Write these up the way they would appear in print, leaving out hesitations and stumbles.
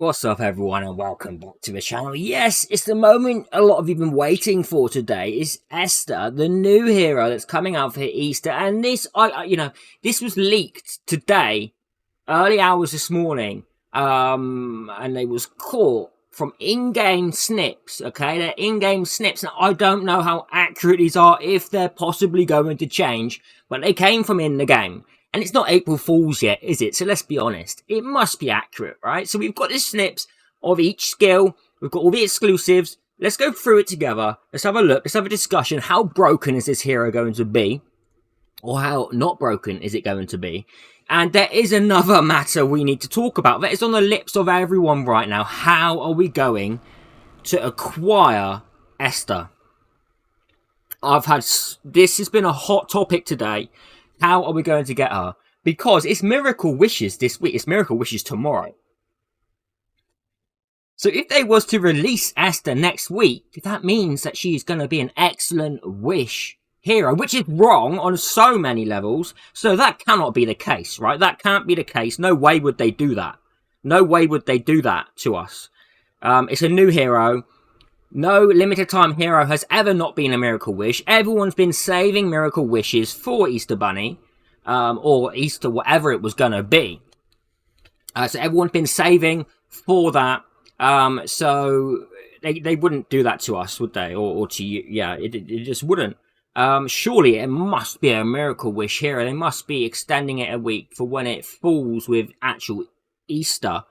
What's up, everyone, and welcome back to the channel. Yes, it's the moment a lot of you have been waiting for today. Is Esther, the new hero that's coming out for Easter, and this, this was leaked today, early hours this morning, and it was caught from in-game snips. Okay, they're in-game snips. Now, I don't know how accurate these are, if they're possibly going to change, but they came from in the game. And it's not April Fool's yet, is it? So let's be honest. It must be accurate, right? So we've got the snips of each skill. We've got all the exclusives. Let's go through it together. Let's have a look. Let's have a discussion. How broken is this hero going to be? Or how not broken is it going to be? And there is another matter we need to talk about that is on the lips of everyone right now. How are we going to acquire Esther? This has been a hot topic today. How are we going to get her? Because it's Miracle Wishes this week. It's Miracle Wishes tomorrow. So if they was to release Esther next week, that means that she's going to be an excellent wish hero, which is wrong on so many levels. So that cannot be the case, right? That can't be the case. No way would they do that. No way would they do that to us. It's a new hero. No limited time hero has ever not been a Miracle Wish. Everyone's been saving Miracle Wishes for Easter Bunny, or Easter whatever it was going to be. So everyone's been saving for that. So they wouldn't do that to us, would they? Or to you? Yeah, it just wouldn't. Surely it must be a Miracle Wish hero. They must be extending it a week for when it falls with actual Easter.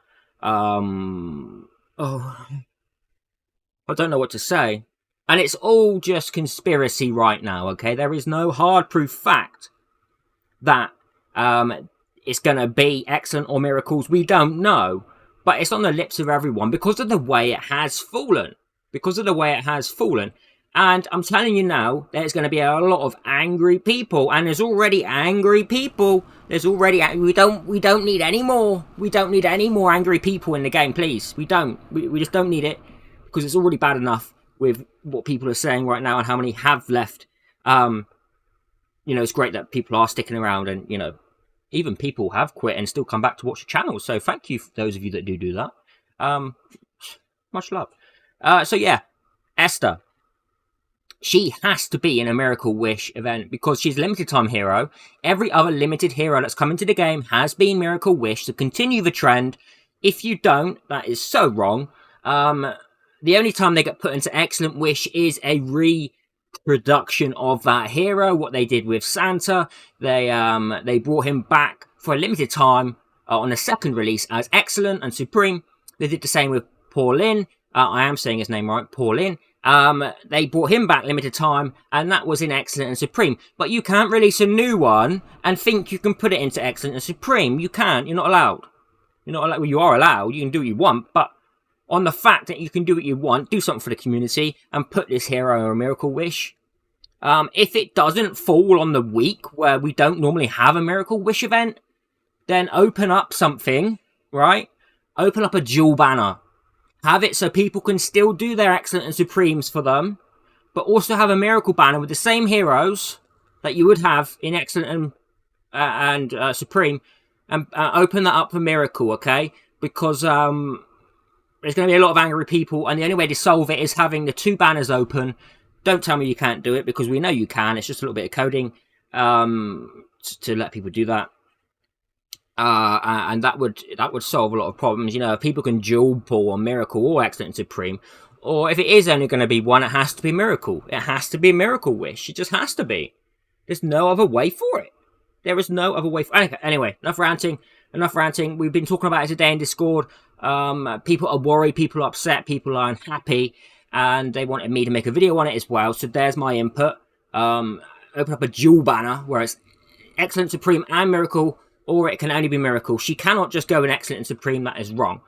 I don't know what to say. And it's all just conspiracy right now, okay? There is no hard proof fact that it's going to be excellent or miracles. We don't know. But it's on the lips of everyone because of the way it has fallen. Because of the way it has fallen. And I'm telling you now, there's going to be a lot of angry people. And there's already angry people. There's already... We don't need any more. We don't need any more angry people in the game, please. We don't. We just don't need it. Because it's already bad enough with what people are saying right now and how many have left. It's great that people are sticking around and, even people have quit and still come back to watch the channel. So thank you for those of you that do that. Much love. So yeah, Esther. She has to be in a Miracle Wish event because she's a limited time hero. Every other limited hero that's come into the game has been Miracle Wish. So continue the trend. If you don't, that is so wrong. The only time they get put into Excellent Wish is a reproduction of that hero. What they did with Santa, they brought him back for a limited time on the second release as Excellent and Supreme. They did the same with Paulin. I am saying his name right, Paulin. They brought him back limited time, and that was in Excellent and Supreme. But you can't release a new one and think you can put it into Excellent and Supreme. You can't. You're not allowed. You're not allowed. Well, you are allowed. You can do what you want, but on the fact that you can do what you want, do something for the community, and put this hero in a Miracle Wish. If it doesn't fall on the week where we don't normally have a Miracle Wish event, then open up something, right? Open up a dual banner. Have it so people can still do their Excellent and Supremes for them, but also have a Miracle banner with the same heroes that you would have in Excellent and Supreme, and open that up for Miracle, okay? Because there's going to be a lot of angry people, and the only way to solve it is having the two banners open. Don't tell me you can't do it, because we know you can. It's just a little bit of coding to let people do that. And that would solve a lot of problems. If people can dual pull on Miracle or Excellent and Supreme, or if it is only going to be one, it has to be Miracle. It has to be a Miracle Wish. It just has to be. There's no other way for it. There is no other way for it. Anyway, enough ranting. We've been talking about it today in Discord. People are worried, people are upset, people are unhappy, and they wanted me to make a video on it as well. So there's my input. Open up a dual banner where it's Excellent, Supreme, and Miracle, or it can only be Miracle. She cannot just go in Excellent and Supreme. That is wrong.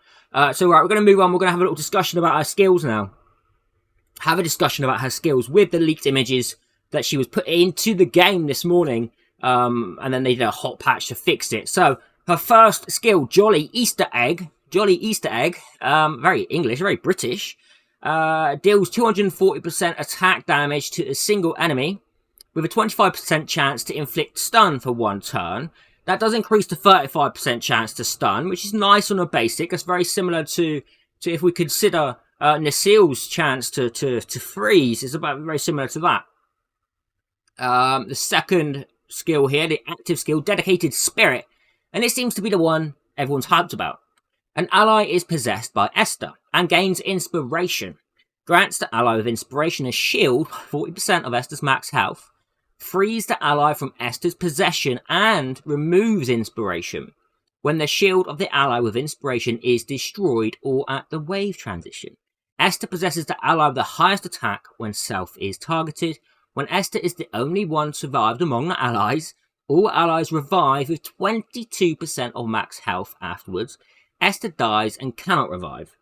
So right, we're going to move on. We're going to have a little discussion about her skills now. Have a discussion about her skills with the leaked images that she was put into the game this morning, and then they did a hot patch to fix it. So her first skill, Jolly Easter Egg. Very English, very British. Deals 240% attack damage to a single enemy with a 25% chance to inflict stun for one turn. That does increase to 35% chance to stun, which is nice on a basic. It's very similar to if we consider Nasil's chance to freeze. It's about very similar to that. The second skill here, the active skill, Dedicated Spirit, and it seems to be the one everyone's hyped about. An ally is possessed by Esther and gains inspiration. Grants the ally with inspiration a shield, 40% of Esther's max health. Frees the ally from Esther's possession and removes inspiration when the shield of the ally with inspiration is destroyed or at the wave transition. Esther possesses the ally with the highest attack when self is targeted. When Esther is the only one survived among the allies, all allies revive with 22% of max health afterwards. Esther dies and cannot revive.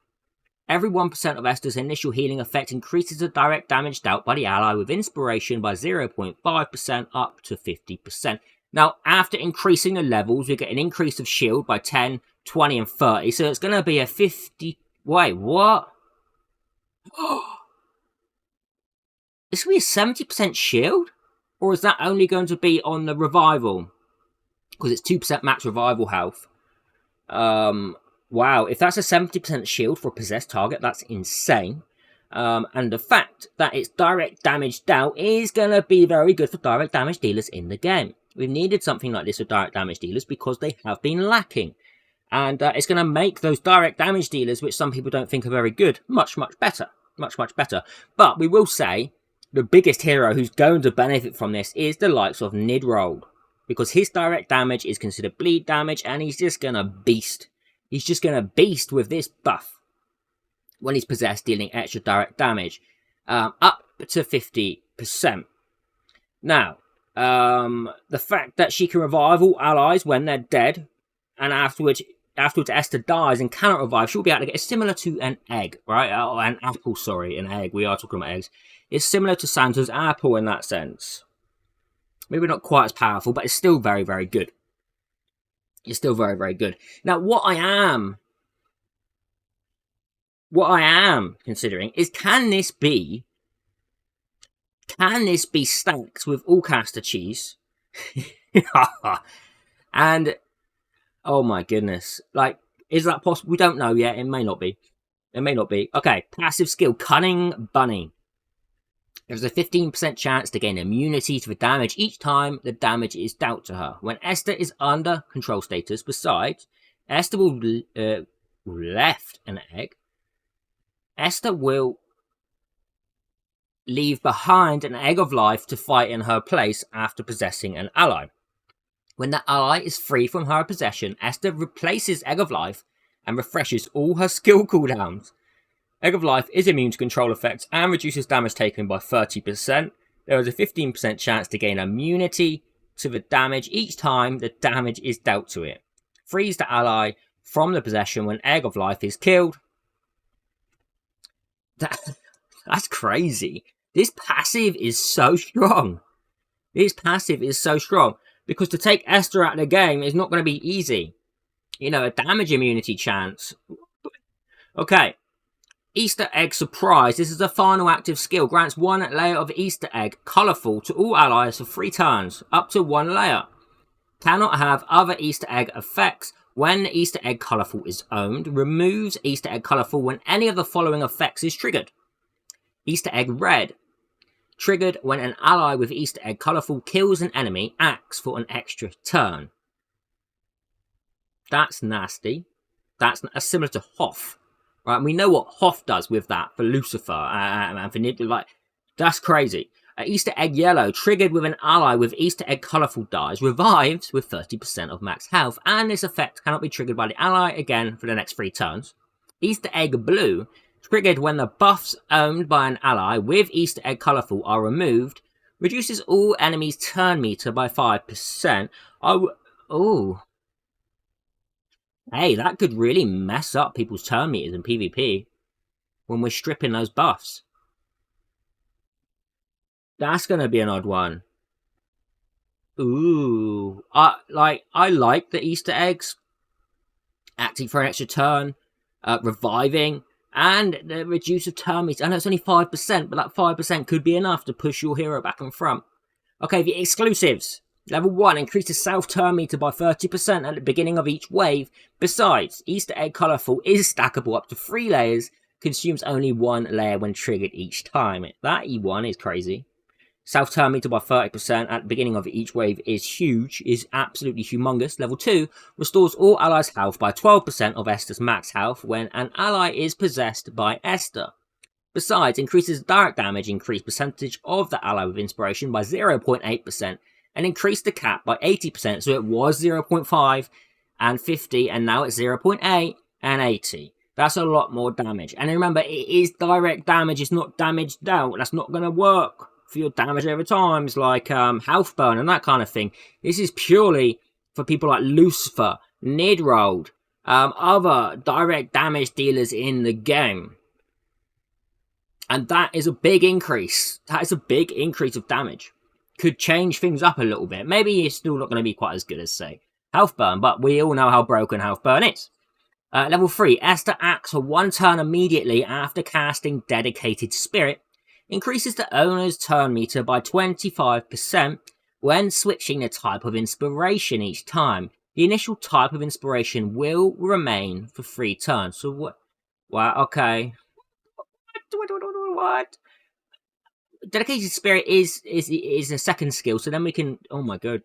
Every 1% of Esther's initial healing effect increases the direct damage dealt by the ally with inspiration by 0.5% up to 50%. Now, after increasing the levels, we get an increase of shield by 10, 20, and 30. So it's going to be a 50... Wait, what? It's going to be a 70% shield? Or is that only going to be on the revival? Because it's 2% max revival health. Wow, if that's a 70% shield for a possessed target, that's insane. And the fact that it's direct damage dealt is going to be very good for direct damage dealers in the game. We've needed something like this for direct damage dealers because they have been lacking. And it's going to make those direct damage dealers, which some people don't think are very good, much, much better. Much, much better. But we will say the biggest hero who's going to benefit from this is the likes of Nidrold. Because his direct damage is considered bleed damage and he's just going to beast. He's just going to beast with this buff when he's possessed, dealing extra direct damage up to 50%. Now, the fact that she can revive all allies when they're dead, and afterwards Esther dies and cannot revive, she'll be able to get... It's similar to an egg, right? Oh, an apple, sorry, an egg. We are talking about eggs. It's similar to Santa's apple in that sense. Maybe not quite as powerful, but it's still very, very good. It's still very, very good. Now, what I am considering is, can this be stacked with all caster cheese? And, oh my goodness. Like, is that possible? We don't know yet. It may not be. It may not be. Okay, passive skill, Cunning Bunny. There's a 15% chance to gain immunity to the damage each time the damage is dealt to her. When Esther is under control status, besides, Esther will left an egg. Esther will leave behind an egg of life to fight in her place after possessing an ally. When the ally is free from her possession, Esther replaces egg of life and refreshes all her skill cooldowns. Egg of Life is immune to control effects and reduces damage taken by 30%. There is a 15% chance to gain immunity to the damage each time the damage is dealt to it. Frees the ally from the possession when Egg of Life is killed. That's crazy. This passive is so strong. This passive is so strong. Because to take Esther out of the game is not going to be easy. You know, a damage immunity chance. Okay. Easter Egg Surprise. This is a final active skill. Grants one layer of Easter Egg, colourful, to all allies for 3 turns, up to 1 layer. Cannot have other Easter Egg effects when Easter Egg Colourful is owned. Removes Easter Egg Colourful when any of the following effects is triggered. Easter Egg Red. Triggered when an ally with Easter Egg Colourful kills an enemy, acts for an extra turn. That's nasty. That's similar to Hoff. Right, and we know what Hoff does with that for Lucifer and for Nid. Like, that's crazy. Easter Egg Yellow, triggered with an ally with Easter Egg Colourful dies, revives with 30% of max health, and this effect cannot be triggered by the ally again for the next 3 turns. Easter Egg Blue, triggered when the buffs owned by an ally with Easter Egg Colourful are removed, reduces all enemies' turn meter by 5%. Oh. Hey, that could really mess up people's turn meters in PvP when we're stripping those buffs. That's going to be an odd one. Ooh. I like the Easter eggs. Acting for an extra turn. Reviving. And the reduce of turn meter. I know it's only 5%, but that 5% could be enough to push your hero back in front. Okay, the exclusives. Level 1 increases self-turn meter by 30% at the beginning of each wave. Besides, Easter egg colourful is stackable up to 3 layers, consumes only 1 layer when triggered each time. That E1 is crazy. Self-turn meter by 30% at the beginning of each wave is huge, is absolutely humongous. Level 2 restores all allies' health by 12% of Esther's max health when an ally is possessed by Esther. Besides, increases direct damage increase percentage of the ally with inspiration by 0.8% and increased the cap by 80%, so it was 0.5 and 50 and now it's 0.8 and 80. That's a lot more damage. And remember, it is direct damage, it's not damaged out. That's not going to work for your damage over time. It's like health burn and that kind of thing. This is purely for people like Lucifer, Nidrold, other direct damage dealers in the game. And that is a big increase. That is a big increase of damage. Could change things up a little bit. Maybe it's still not going to be quite as good as, say, Health Burn, but we all know how broken Health Burn is. Level 3, Esther acts for 1 turn immediately after casting Dedicated Spirit. Increases the owner's turn meter by 25% when switching the type of inspiration each time. The initial type of inspiration will remain for 3 turns. So what? Wow, okay. What? Dedicated Spirit is a second skill, so then we can... Oh my god.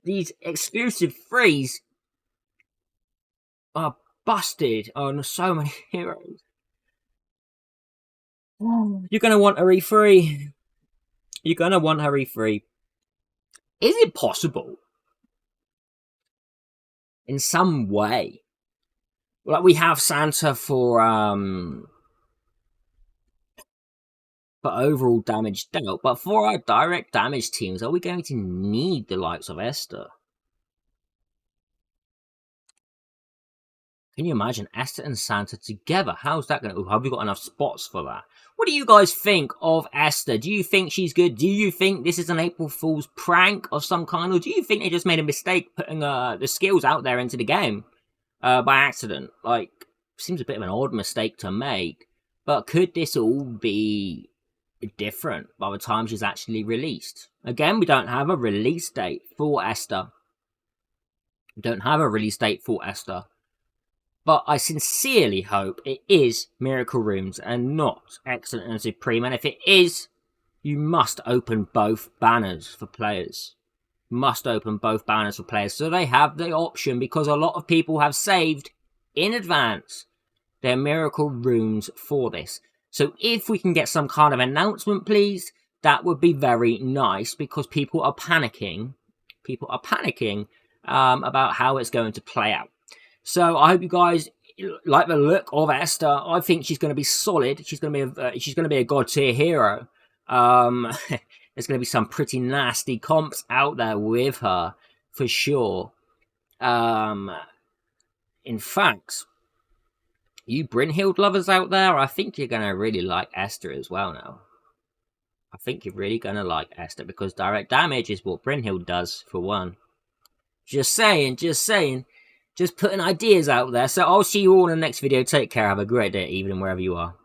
These exclusive 3s are busted on so many heroes. You're going to want a E3. You're going to want her E3. Is it possible, in some way, like we have Santa for overall damage dealt, but for our direct damage teams, are we going to need the likes of Esther? Can you imagine Esther and Santa together? How's that going to... Have we got enough spots for that? What do you guys think of Esther? Do you think she's good? Do you think this is an April Fool's prank of some kind? Or do you think they just made a mistake putting the skills out there into the game by accident? Like, seems a bit of an odd mistake to make. But could this all be different by the time she's actually released? Again, we don't have a release date for Esther. We don't have a release date for Esther. But I sincerely hope it is Miracle Rooms and not Excellent and Supreme. And if it is, you must open both banners for players. Must open both banners for players so they have the option, because a lot of people have saved in advance their Miracle Rooms for this. So if we can get some kind of announcement, please, that would be very nice, because people are panicking. People are panicking about how it's going to play out. So I hope you guys like the look of Esther. I think she's going to be solid. She's going to be a god tier hero. There's going to be some pretty nasty comps out there with her for sure. In fact, you Brynhild lovers out there, I think you're going to really like Esther as well now. I think you're really going to like Esther, because direct damage is what Brynhild does, for one. Just saying. Just putting ideas out there. So I'll see you all in the next video. Take care. Have a great day, evening, wherever you are.